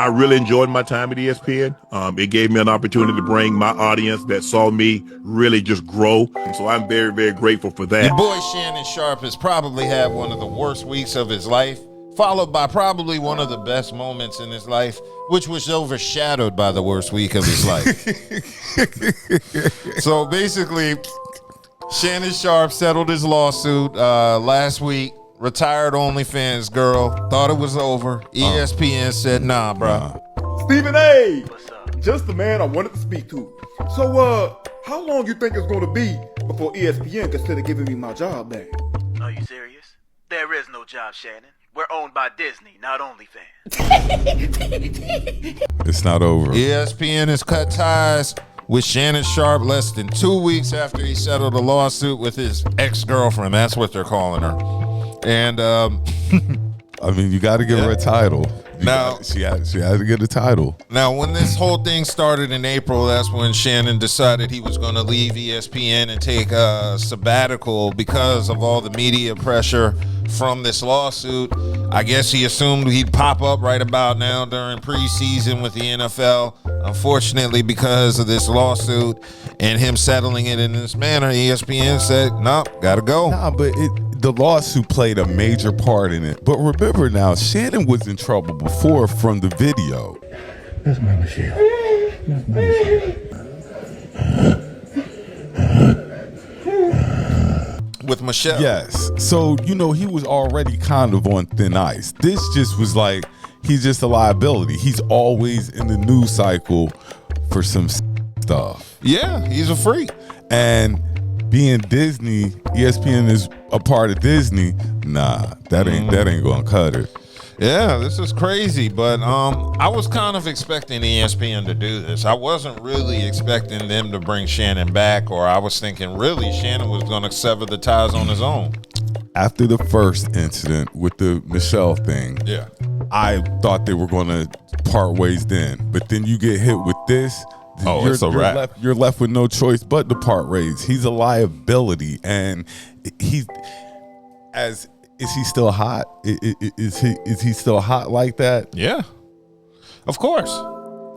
I really enjoyed my time at ESPN. It gave me an opportunity to bring my audience that saw me really just grow. And so I'm very, very grateful for that. Your boy Shannon Sharpe has probably had one of the worst weeks of his life, followed by probably one of the best moments in his life, which was overshadowed by the worst week of his life. So basically, Shannon Sharpe settled his lawsuit last week. Retired OnlyFans girl thought it was over. ESPN said, nah, bro. Stephen A. What's up? Just the man I wanted to speak to. So, how long you think it's going to be before ESPN consider giving me my job back? Are you serious? There is no job, Shannon. We're owned by Disney, not OnlyFans. It's not over. ESPN has cut ties with Shannon Sharpe less than 2 weeks after he settled a lawsuit with his ex-girlfriend. That's what they're calling her. And I mean, you got to give her a title. She had to get a title. Now, when this whole thing started in April, that's when Shannon decided he was going to leave ESPN and take a sabbatical because of all the media pressure from this lawsuit. I guess he assumed he'd pop up right about now during preseason with the NFL. Unfortunately, because of this lawsuit and him settling it in this manner, ESPN said, nope, gotta go. Nah, but the lawsuit played a major part in it. But remember now, Shannon was in trouble before from the video. That's my Michelle. That's my Michelle. With Michelle. Yes. So, he was already kind of on thin ice. This just was like, he's just a liability. He's always in the news cycle for some stuff. Yeah, he's a freak. And being Disney, ESPN is a part of Disney. Nah, that ain't gonna cut it. Yeah, this is crazy, but I was kind of expecting ESPN to do this. I wasn't really expecting them to bring Shannon back, or I was thinking really Shannon was going to sever the ties on his own. After the first incident with the Michelle thing, yeah, I thought they were going to part ways then. But then you get hit with this. It's a wrap. You're left with no choice but to part ways. He's a liability, and is he still hot? Is he still hot like that? Yeah, of course.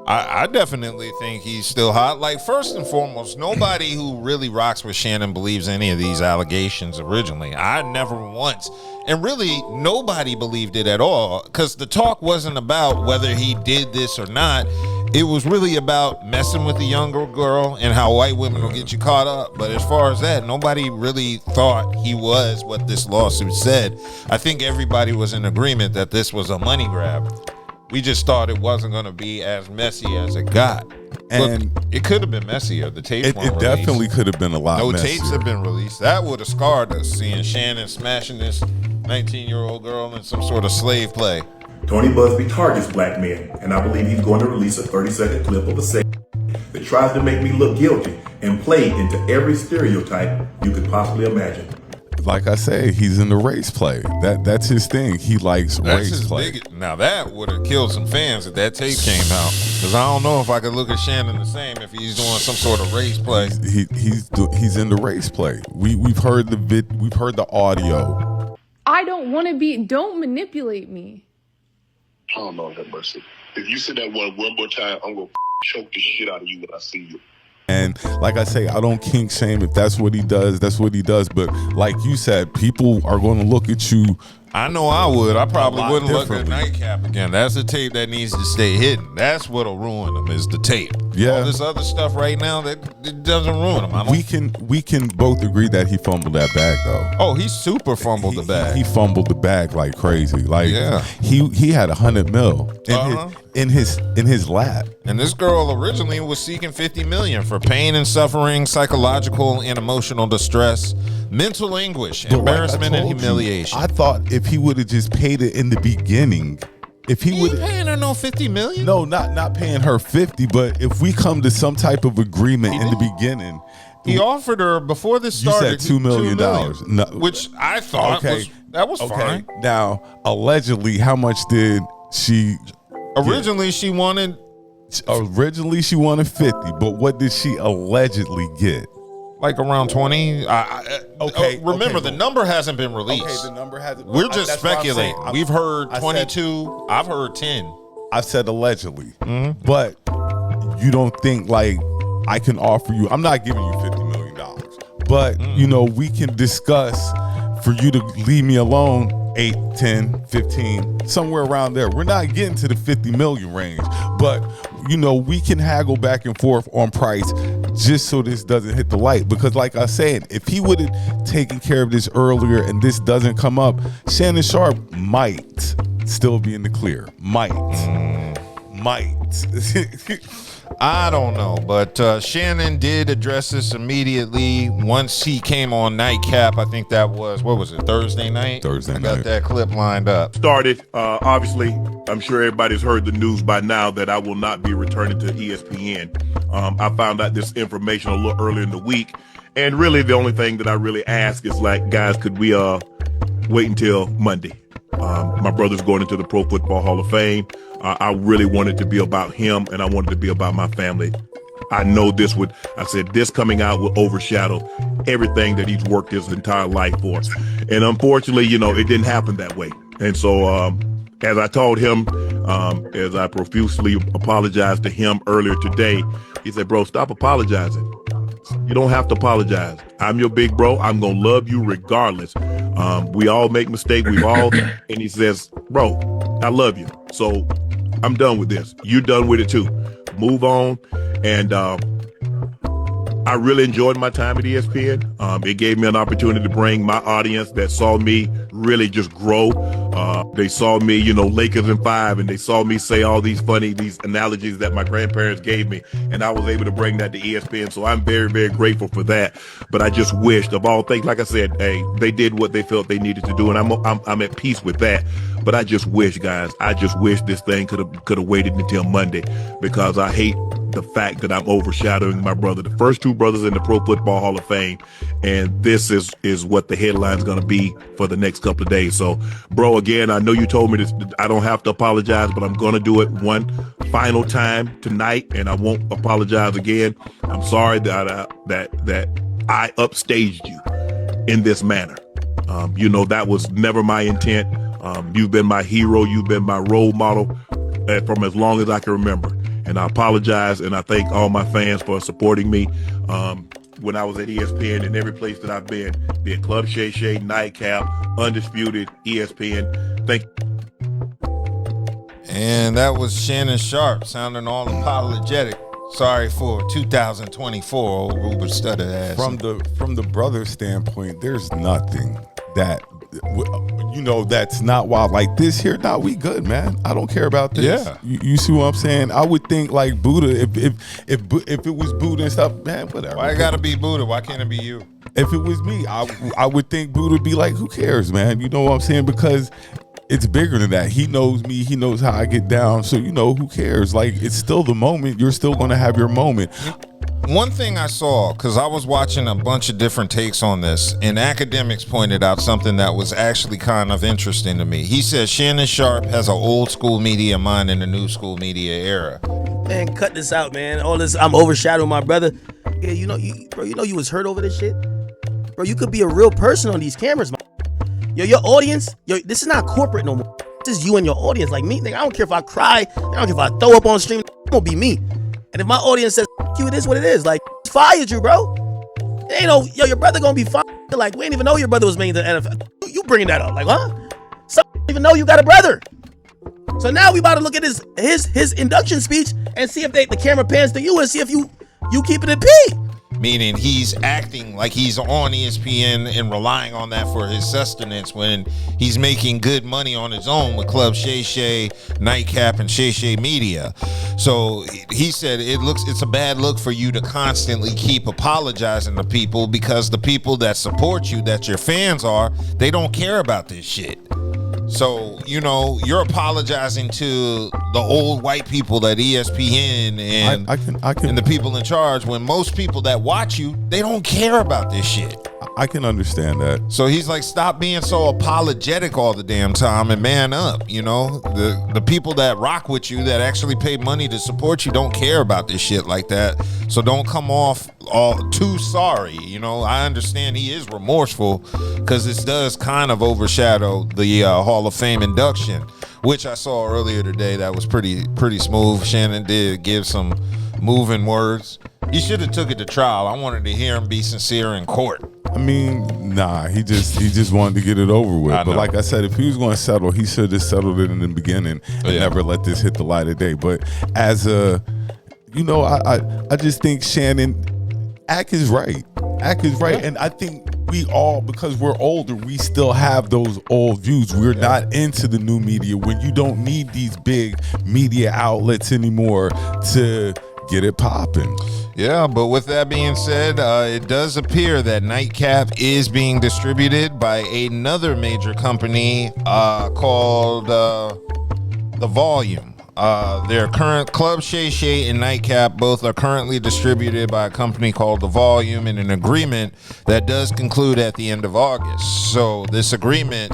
I definitely think he's still hot. Like, first and foremost, nobody who really rocks with Shannon believes any of these allegations originally. I never once, and really nobody believed it at all, because the talk wasn't about whether he did this or not. It was really about messing with the younger girl and how white women will get you caught up. But as far as that, nobody really thought he was what this lawsuit said. I think everybody was in agreement that this was a money grab. We just thought it wasn't going to be as messy as it got. And look, it could have been messier. The tapes weren't released. Definitely could have been a lot messier. No tapes have been released. That would have scarred us, seeing Shannon smashing this 19-year-old girl in some sort of slave play. Tony Buzbee targets black men, and I believe he's going to release a 30-second clip of a segment that tries to make me look guilty and play into every stereotype you could possibly imagine. Like I say, he's in the race play. That's his thing. He likes race play. Now that would have killed some fans if that tape came out, because I don't know if I could look at Shannon the same if he's doing some sort of race play. He's in the race play. We've heard the audio. I don't want to be. Don't manipulate me. Oh, Lord have mercy. If you say that one more time, I'm going to choke the shit out of you when I see you. And like I say, I don't kink shame. If that's what he does, that's what he does. But like you said, people are going to look at you. I know I would. I probably wouldn't look at Nightcap again. That's a tape that needs to stay hidden. That's what'll ruin them, is the tape. Yeah. All this other stuff right now, that it doesn't ruin them. We can both agree that he fumbled that bag, though. Oh, he super fumbled the bag. He fumbled the bag like crazy. Like, yeah. He had $100 million in his lap. And this girl originally was seeking $50 million for pain and suffering, psychological and emotional distress, mental anguish, embarrassment, and humiliation. I thought if he would have just paid it in the beginning, if he would paying her no $50 million. No, not paying her 50, but if we come to some type of agreement in the beginning. He offered her before this started. You said $2 million. No, which I thought was fine. Now, allegedly, how much did she? Originally, she wanted 50, but what did she allegedly get? Like around 20. Remember, the number hasn't been released. Okay, the number hasn't. We're just speculating. We've heard 22. I've heard 10. I said allegedly, but you don't think like I can offer you? I'm not giving you $50 million, but you know, we can discuss for you to leave me alone 8, 10, 15, somewhere around there. We're not getting to the 50 million range, but you know, we can haggle back and forth on price just so this doesn't hit the light. Because like I said, if he would have taken care of this earlier and this doesn't come up, Shannon Sharpe might still be in the clear. Might. I don't know, but Shannon did address this immediately once he came on Nightcap. I think that was, what was it, Thursday night? Thursday I got night. that clip lined up. Started, obviously, I'm sure everybody's heard the news by now that I will not be returning to ESPN. I found out this information a little earlier in the week, and really the only thing that I really ask is like, guys, could we wait until Monday? My brother's going into the Pro Football Hall of Fame. I really wanted to be about him, and I wanted to be about my family. I know this coming out will overshadow everything that he's worked his entire life for. And unfortunately, you know, it didn't happen that way. And so, as I told him, as I profusely apologized to him earlier today, he said, bro, stop apologizing. You don't have to apologize. I'm your big bro. I'm going to love you regardless. We all make mistakes. And he says, bro, I love you. So I'm done with this. You're done with it too. Move on. And I really enjoyed my time at ESPN. It gave me an opportunity to bring my audience that saw me really just grow. They saw me, you know, Lakers in 5, and they saw me say all these analogies that my grandparents gave me, and I was able to bring that to ESPN. So I'm very, very grateful for that. But I just wished, of all things, like I said, hey, they did what they felt they needed to do, and I'm at peace with that. But I just wish, guys, this thing could have waited until Monday, because I hate the fact that I'm overshadowing my brother, the first two brothers in the Pro Football Hall of Fame, and this is what the headline's going to be for the next couple of days. So, bro, again, I know you told me this, I don't have to apologize, but I'm going to do it one final time tonight, and I won't apologize again. I'm sorry that I upstaged you in this manner. You know, that was never my intent. You've been my hero. You've been my role model from as long as I can remember. And I apologize, and I thank all my fans for supporting me when I was at ESPN and every place that I've been, be it Club Shay Shay, Nightcap, Undisputed, ESPN. Thank you. And that was Shannon Sharpe sounding all apologetic. Sorry for 2024, old Ruben Studdard ass. From the brother standpoint, there's nothing that, you know, that's not wild. Like this here, nah, we good, man. I don't care about this. Yeah. You see what I'm saying? I would think like Buddha, if it was Buddha and stuff, man, whatever. Why it gotta be Buddha? Why can't it be you? If it was me, I would think Buddha would be like, who cares, man? You know what I'm saying? Because it's bigger than that. He knows me. He knows how I get down. So, you know, who cares? Like, it's still the moment. You're still going to have your moment. One thing I saw, because I was watching a bunch of different takes on this, and academics pointed out something that was actually kind of interesting to me. He says Shannon Sharpe has an old school media mind in the new school media era. Man, cut this out, man. All this, I'm overshadowing my brother. Yeah, you know you was hurt over this shit? Bro, you could be a real person on these cameras, man. Yo, your audience, this is not corporate no more. This is you and your audience. Like me, nigga, I don't care if I cry. I don't care if I throw up on stream. It's gonna be me. And if my audience says, you, it is what it is. Like, fired you, bro. It ain't no, your brother gonna be fired. Like, we ain't even know your brother was made in the NFL. You bringing that up. Like, huh? Some don't even know you got a brother. So now we about to look at his induction speech and see if the camera pans to you and see if you keeping it P. Meaning he's acting like he's on ESPN and relying on that for his sustenance when he's making good money on his own with Club Shay Shay, Nightcap, and Shay Shay Media. So he said it's a bad look for you to constantly keep apologizing to people, because the people that support you, that your fans are, they don't care about this shit. So, you know, you're apologizing to the old white people at ESPN and and the people in charge, when most people that watch you, they don't care about this shit. I can understand that. So he's like, stop being so apologetic all the damn time and man up. You know, the people that rock with you, that actually pay money to support you, don't care about this shit like that. So don't come off all too sorry. You know, I understand he is remorseful, because this does kind of overshadow the Hall of Fame induction. which I saw earlier today. That was pretty smooth. Shannon did give some moving words. He should have took it to trial. I wanted to hear him be sincere in court. I mean, nah, he just wanted to get it over with. But like I said, if he was going to settle, he should have settled it in the beginning and never let this hit the light of day. But as a, I just think Shannon, Ack is right. And I think we all, because we're older, we still have those old views. We're not into the new media when you don't need these big media outlets anymore to get it popping. Yeah, but with that being said, it does appear that Nightcap is being distributed by another major company called The Volume. Their current Club Shay Shay and Nightcap both are currently distributed by a company called The Volume in an agreement that does conclude at the end of August. So this agreement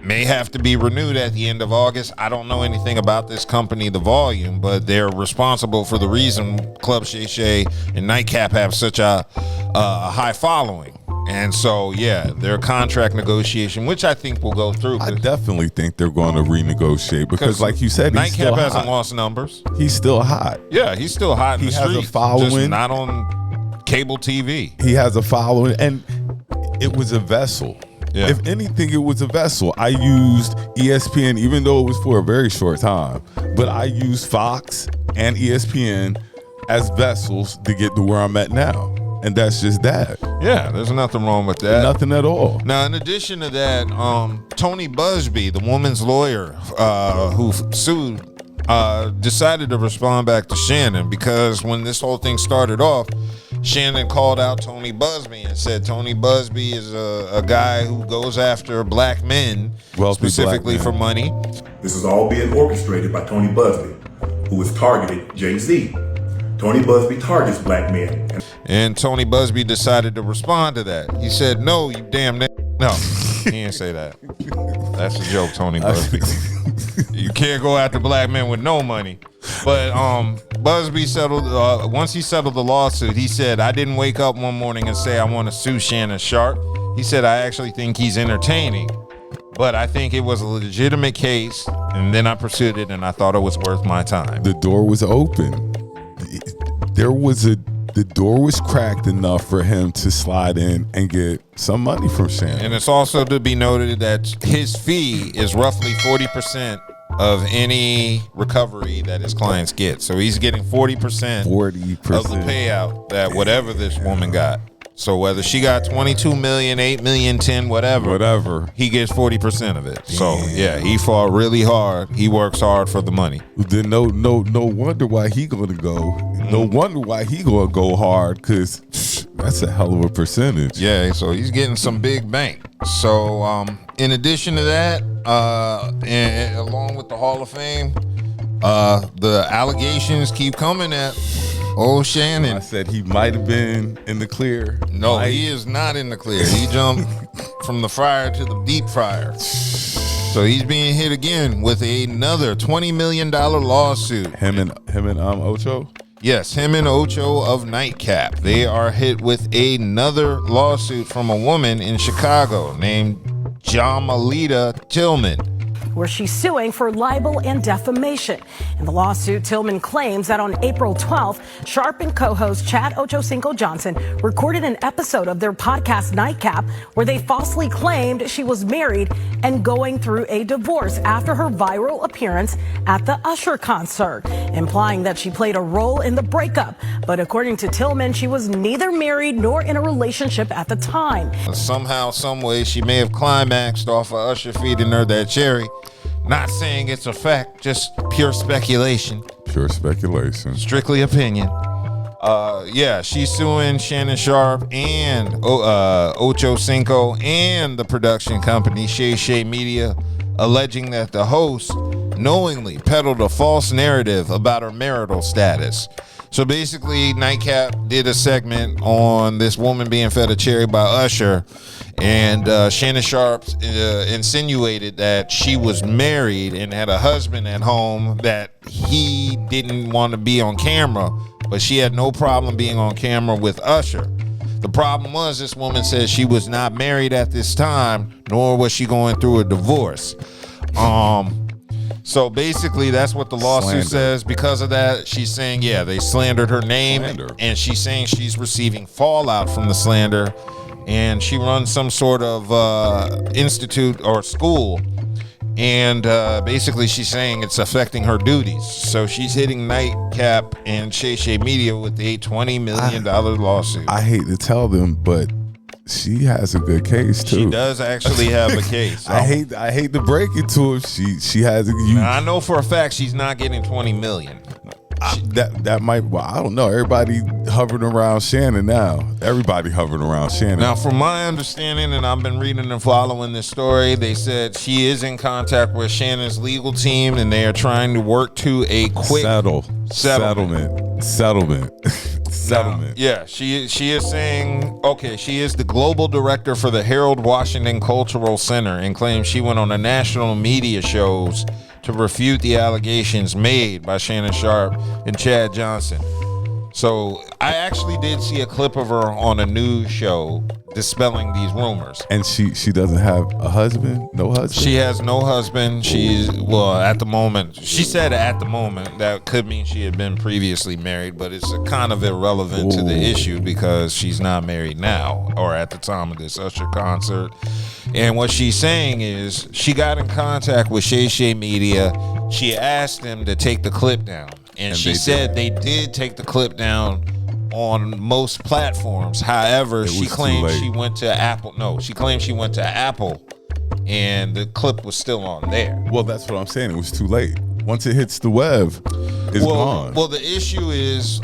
may have to be renewed at the end of August. I don't know anything about this company, The Volume, but they're responsible for the reason Club Shay Shay and Nightcap have such a high following. And so, yeah, their contract negotiation, which I think will go through. I definitely think they're going to renegotiate because, like you said, Nightcap hasn't lost numbers. He's still hot. Yeah, he's still hot in the streets. He has a following. Just not on cable TV. He has a following, and it was a vessel. Yeah. If anything, it was a vessel. I used ESPN, even though it was for a very short time, but I used Fox and ESPN as vessels to get to where I'm at now. And that's just that. Yeah, there's nothing wrong with that. Nothing at all. Now, in addition to that, Tony Buzbee, the woman's lawyer who sued, decided to respond back to Shannon because when this whole thing started off, Shannon called out Tony Buzbee and said Tony Buzbee is a guy who goes after black men, specifically for money. This is all being orchestrated by Tony Buzbee, who has targeted Jay-Z. Tony Buzbee targets black men. And Tony Buzbee decided to respond to that. He said, "No, you damn no." He didn't say that. That's a joke, Tony Buzbee. You can't go after black men with no money. But Buzbee settled, once he settled the lawsuit, he said, "I didn't wake up one morning and say I want to sue Shannon Sharpe." He said, "I actually think he's entertaining, but I think it was a legitimate case, and then I pursued it, and I thought it was worth my time." The door was open. The door was cracked enough for him to slide in and get some money from Shannon. And it's also to be noted that his fee is roughly 40% of any recovery that his clients get. So he's getting 40% of the payout that whatever this woman got. So whether she got 22 million, 8 million, 10, whatever, he gets 40% of it. So yeah, he fought really hard. He works hard for the money. Then no wonder why he gonna go. No wonder why he gonna go hard, because that's a hell of a percentage. Yeah, so he's getting some big bank. So in addition to that, and along with the Hall of Fame, the allegations keep coming at Shannon. I said he might have been in the clear. No, he is not in the clear. He jumped from the fryer to the deep fryer. So he's being hit again with another $20 million lawsuit. Him and Ocho? Yes, him and Ocho of Nightcap. They are hit with another lawsuit from a woman in Chicago named Jamalita Tillman, where she's suing for libel and defamation. In the lawsuit, Tillman claims that on April 12th, Sharpe and co-host Chad Ochocinco Johnson recorded an episode of their podcast Nightcap where they falsely claimed she was married and going through a divorce after her viral appearance at the Usher concert, implying that she played a role in the breakup. But according to Tillman, she was neither married nor in a relationship at the time. Somehow, some way, she may have climaxed off of Usher feeding her that cherry. Not saying it's a fact, just pure speculation. Pure speculation. Strictly opinion. Yeah, she's suing Shannon Sharpe and Ocho Cinco and the production company Shay Shay Media, alleging that the host knowingly peddled a false narrative about her marital status. So basically, Nightcap did a segment on this woman being fed a cherry by Usher, and Shannon Sharpe insinuated that she was married and had a husband at home that he didn't want to be on camera, but she had no problem being on camera with Usher. The problem was this woman said she was not married at this time, nor was she going through a divorce. So basically, that's what the lawsuit says. Because of that, she's saying, yeah, they slandered her name, and she's saying she's receiving fallout from the slander, and she runs some sort of institute or school, and basically she's saying it's affecting her duties. So she's hitting Nightcap and Shay Shay Media with a $20 million lawsuit. I hate to tell them, but she has a good case too. She does actually have a case. I hate to break it to her. She has a. Now, I know for a fact she's not getting $20 million. That might. Well, I don't know. Everybody hovering around Shannon now. Everybody hovering around Shannon. Now, from my understanding, and I've been reading and following this story, they said she is in contact with Shannon's legal team, and they are trying to work to a quick settlement. Settlement. Yeah, she is saying, okay, she is the global director for the Harold Washington Cultural Center, and claims she went on the national media shows to refute the allegations made by Shannon Sharpe and Chad Johnson. So I actually did see a clip of her on a news show dispelling these rumors. And she doesn't have a husband? No husband? She has no husband. At the moment, she said at the moment, that could mean she had been previously married, but it's kind of irrelevant to the issue because she's not married now or at the time of this Usher concert. And what she's saying is she got in contact with Shay Shay Media. She asked them to take the clip down. And she said they did take the clip down on most platforms. However, she claimed she went to Apple. No, she claimed she went to Apple and the clip was still on there. Well, that's what I'm saying. It was too late. Once it hits the web, it's gone. Well, the issue is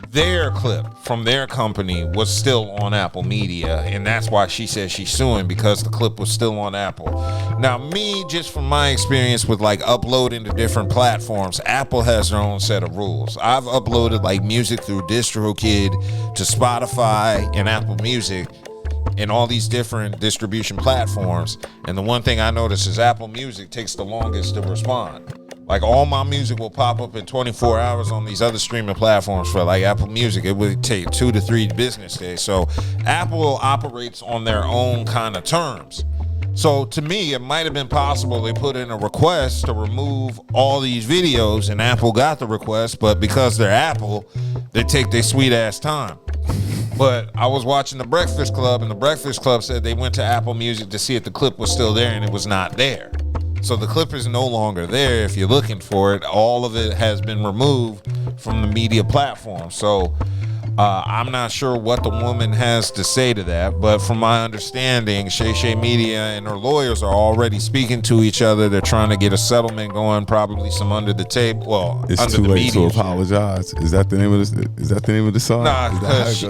their clip from their company was still on Apple Media, and that's why she says she's suing, because the clip was still on Apple. Now, me, just from my experience with like uploading to different platforms, Apple has their own set of rules. I've uploaded like music through DistroKid to Spotify and Apple Music and all these different distribution platforms, and the one thing I notice is Apple Music takes the longest to respond. Like, all my music will pop up in 24 hours on these other streaming platforms. For like Apple Music, it would take 2 to 3 business days. So Apple operates on their own kind of terms. So to me, it might have been possible they put in a request to remove all these videos, and Apple got the request, but because they're Apple, they take their sweet ass time. But I was watching The Breakfast Club, and The Breakfast Club said they went to Apple Music to see if the clip was still there, and it was not there. So the clip is no longer there. If you're looking for it, all of it has been removed from the media platform. So I'm not sure what the woman has to say to that, but from my understanding, Shay Shay Media and her lawyers are already speaking to each other. They're trying to get a settlement going, probably some under the table. Well, it's under too the late media to apologize. Is that the name of this? Is that the name of the song? Nah, because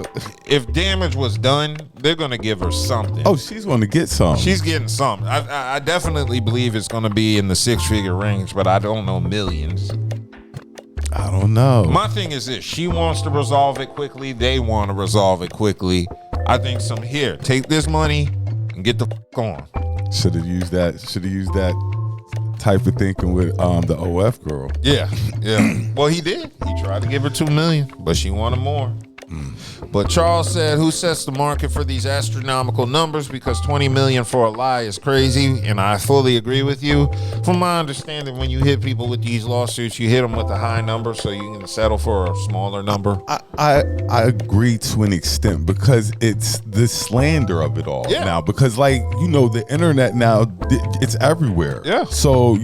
if damage was done, they're gonna give her something. Oh, she's going to get some. She's getting something. I definitely believe it's gonna be in the 6-figure range, but I don't know millions. I don't know. My thing is this: she wants to resolve it quickly. They want to resolve it quickly. I think take this money and get the on. Should have used that. Should have used that type of thinking with the OF girl. Yeah. Well, he did. He tried to give her $2 million, but she wanted more. But Charles said, who sets the market for these astronomical numbers? Because $20 million for a lie is crazy, and I fully agree with you. From my understanding, when you hit people with these lawsuits, you hit them with a high number so you can settle for a smaller number. I agree to an extent, because it's the slander of it all now. Because, like, the internet now, it's everywhere. Yeah. So,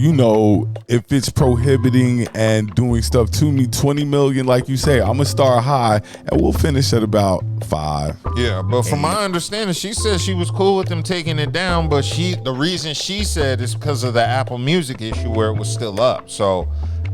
if it's prohibiting and doing stuff to me, 20 million, like you say, I'm going to start high and we'll finish at about 5. Yeah, but from my understanding, she said she was cool with them taking it down, but the reason she said is because of the Apple Music issue where it was still up. So,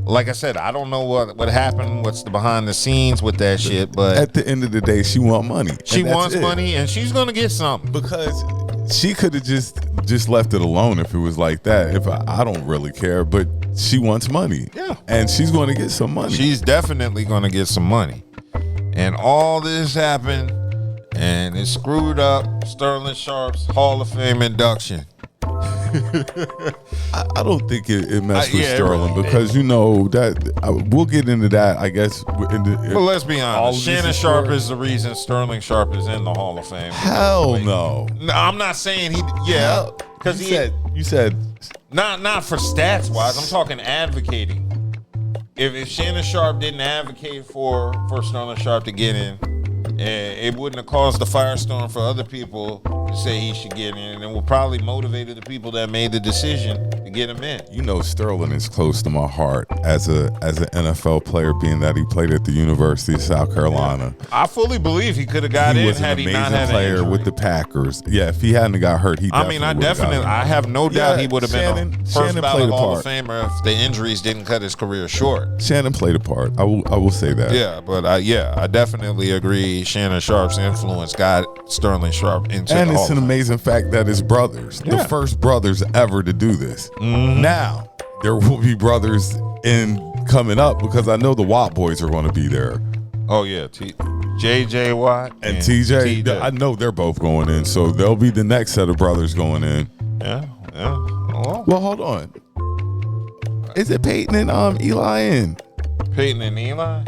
like I said, I don't know what happened, what's the behind the scenes with that shit, but at the end of the day, she wants money. She wants money, and she's gonna get something. Because she could have just left it alone if it was like that. If I don't really care, but she wants money. Yeah. And she's going to get some money. She's definitely going to get some money. And all this happened, and it screwed up Sterling Sharpe's Hall of Fame induction. I don't think it messed with Sterling, really because that we'll get into that, I guess. But let's be honest, Shannon Sharpe is the reason Sterling Sharpe is in the Hall of Fame. Hell no. No, I'm not saying he. Yeah, because you said. Not for stats wise. I'm talking advocating. If Shannon Sharpe didn't advocate for Shannon Sharpe to get in, it wouldn't have caused the firestorm for other people to say he should get in, and it would probably motivated the people that made the decision to get him in. You know, Sterling is close to my heart as an NFL player, being that he played at the University of South Carolina. I fully believe he could have got in had he not had an player injury. with the Packers. Yeah, if he hadn't got hurt, he. I have no doubt he would have been a first ballot Hall of Famer if the injuries didn't cut his career short. Shannon played a part. I will say that. Yeah, but I definitely agree. Shannon Sharpe's influence got Sterling Sharpe into and the it's Hall an of Fame. amazing fact that his brothers, the first brothers ever to do this. Now there will be brothers in coming up because I know the Watt boys are going to be there. Oh yeah, JJ Watt and TJ. I know they're both going in, so they'll be the next set of brothers going in. Yeah. Well, hold on. Is it Peyton and Eli in? Peyton and Eli?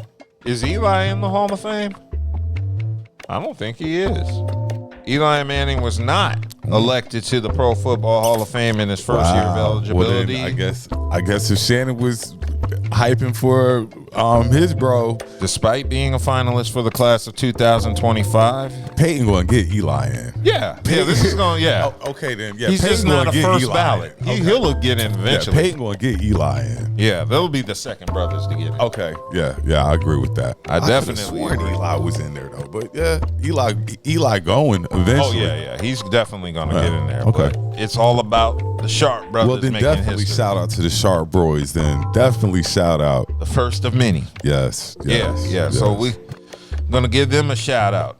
Is Eli in the Hall of Fame? I don't think he is. Eli Manning was not elected to the Pro Football Hall of Fame in his first year of eligibility. Well, then I guess if Shannon was hyping for his bro, despite being a finalist for the class of 2025, Peyton gonna get Eli in. Yeah, this is going. Yeah, okay then. Yeah, he's Peyton just not a first Eli ballot. He'll get in eventually. Yeah, Peyton gonna get Eli in. Yeah, they'll be the second brothers to get in. Okay. Yeah, I agree with that. I definitely sworn Eli was in there though, but yeah, Eli going eventually. Oh yeah, he's definitely gonna get in there. Okay, but it's all about the Sharpe brothers. Well, then making definitely history. shout out to the Sharpe boys. Then definitely shout out the first of many. Yes. Yeah. So we gonna give them a shout out.